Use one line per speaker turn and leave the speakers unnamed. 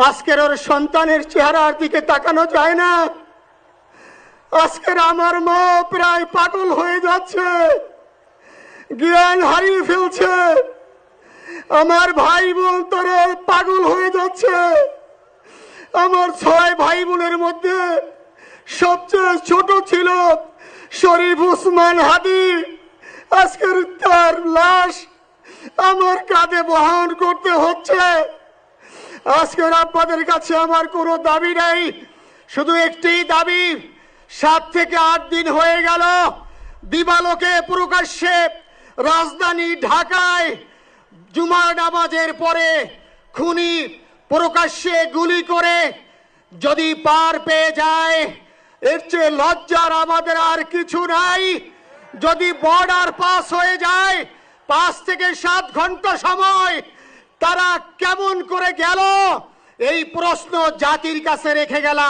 আজকের ওর সন্তানের চেহারার দিকে তাকানো যায় না। আজকের আমার মা প্রায় পাগল হয়ে যাচ্ছে, জ্ঞান হারিয়ে ফেলছে। আমার ভাই বোন তারা পাগল হয়ে যাচ্ছে। আমার 6 ভাই বোনের মধ্যে সবচেয়ে ছোট ছিল শরীফ উসমান হাদি। আজকের তার লাশ আমার কাঁধে বহন করতে হচ্ছে। আজকের আপনাদের কাছে আমার কোনো দাবি নাই, শুধু একটি দাবি। 7 থেকে 8 দিন হয়ে গেল দিবালোকে প্রকাশ্যে রাজধানী ঢাকায় জুমার নামাজের পরে খুনি প্রকাশ্যে গুলি করে যদি পার পেয়ে যায়, এর চেয়ে লজ্জার আমাদের আর কিছু নাই। যদি বর্ডার পাস হয়ে যায়, 5 থেকে 7 ঘন্টা সময় তারা কেমন করে গেল, এই প্রশ্ন জাতির কাছে রেখে গেলাম।